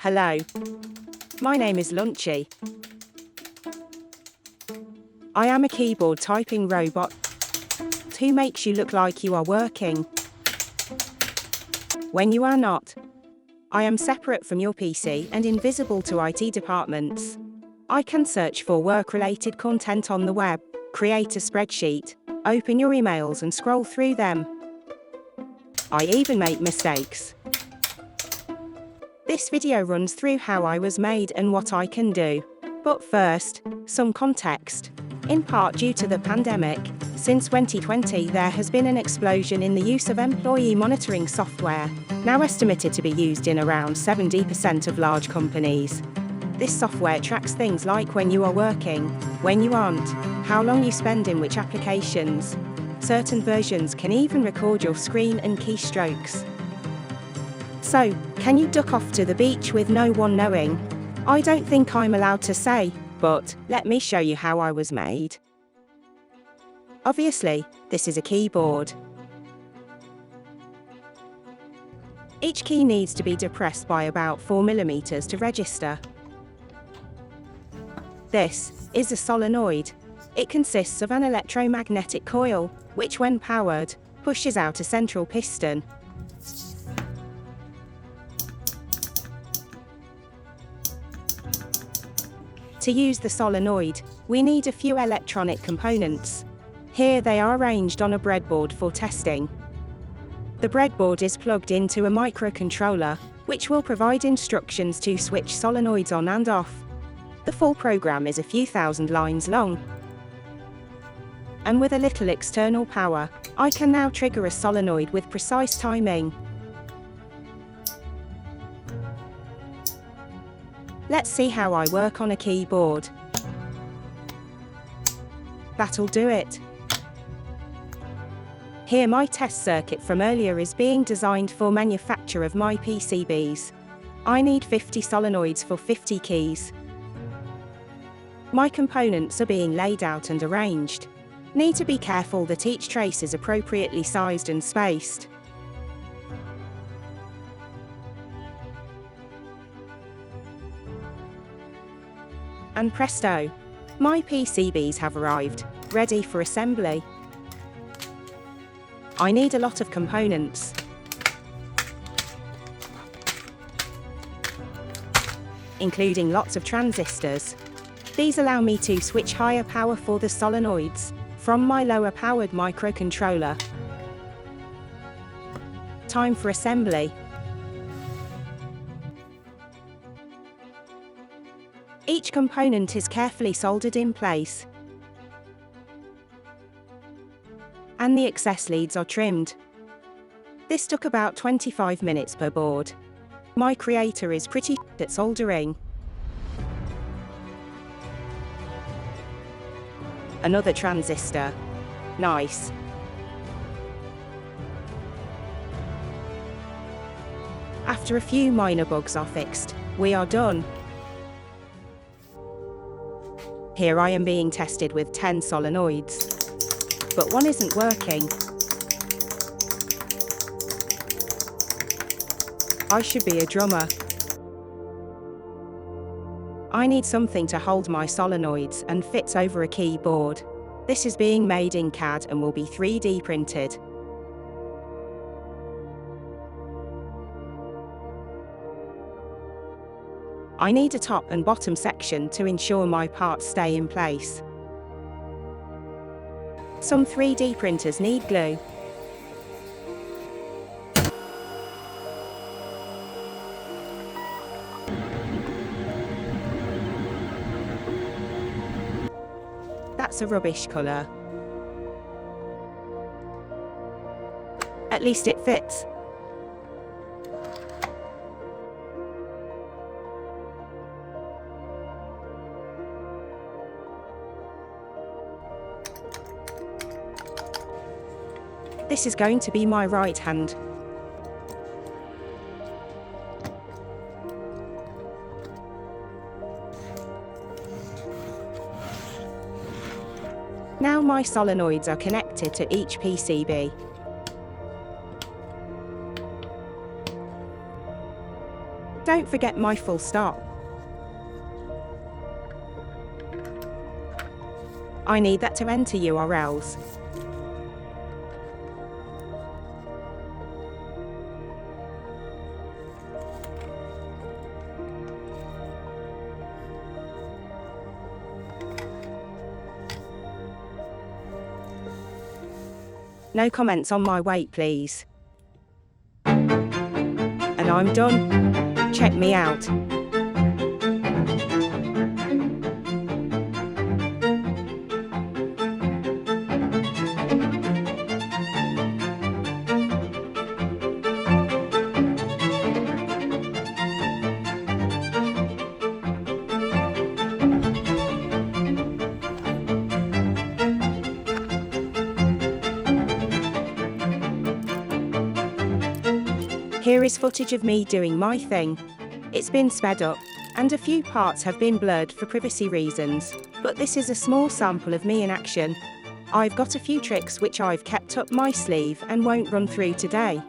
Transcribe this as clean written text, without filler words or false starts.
Hello. My name is Lunchy. I am a keyboard typing robot who makes you look like you are working when you are not. I am separate from your PC and invisible to IT departments. I can search for work-related content on the web, create a spreadsheet, open your emails and scroll through them. I even make mistakes. This video runs through how I was made and what I can do. But first, some context. In part due to the pandemic, since 2020 there has been an explosion in the use of employee monitoring software, now estimated to be used in around 70% of large companies. This software tracks things like when you are working, when you aren't, how long you spend in which applications. Certain versions can even record your screen and keystrokes. So, can you duck off to the beach with no one knowing? I don't think I'm allowed to say, but let me show you how I was made. Obviously, this is a keyboard. Each key needs to be depressed by about 4 mm to register. This is a solenoid. It consists of an electromagnetic coil, which when powered, pushes out a central piston. To use the solenoid, we need a few electronic components. Here they are arranged on a breadboard for testing. The breadboard is plugged into a microcontroller, which will provide instructions to switch solenoids on and off. The full program is a few thousand lines long. And with a little external power, I can now trigger a solenoid with precise timing. Let's see how I work on a keyboard. That'll do it. Here my test circuit from earlier is being designed for manufacture of my PCBs. I need 50 solenoids for 50 keys. My components are being laid out and arranged. Need to be careful that each trace is appropriately sized and spaced. And presto! My PCBs have arrived, ready for assembly. I need a lot of components. Including lots of transistors. These allow me to switch higher power for the solenoids from my lower powered microcontroller. Time for assembly. Each component is carefully soldered in place. And the excess leads are trimmed. This took about 25 minutes per board. My creator is pretty at soldering. Another transistor. Nice. After a few minor bugs are fixed, we are done. Here I am being tested with 10 solenoids. But one isn't working. I should be a drummer. I need something to hold my solenoids and fits over a keyboard. This is being made in CAD and will be 3D printed. I need a top and bottom section to ensure my parts stay in place. Some 3D printers need glue. That's a rubbish color. At least it fits. This is going to be my right hand. Now my solenoids are connected to each PCB. Don't forget my full stop. I need that to enter URLs. No comments on my weight, please. And I'm done. Check me out. Here is footage of me doing my thing. It's been sped up, and a few parts have been blurred for privacy reasons, but this is a small sample of me in action. I've got a few tricks which I've kept up my sleeve and won't run through today.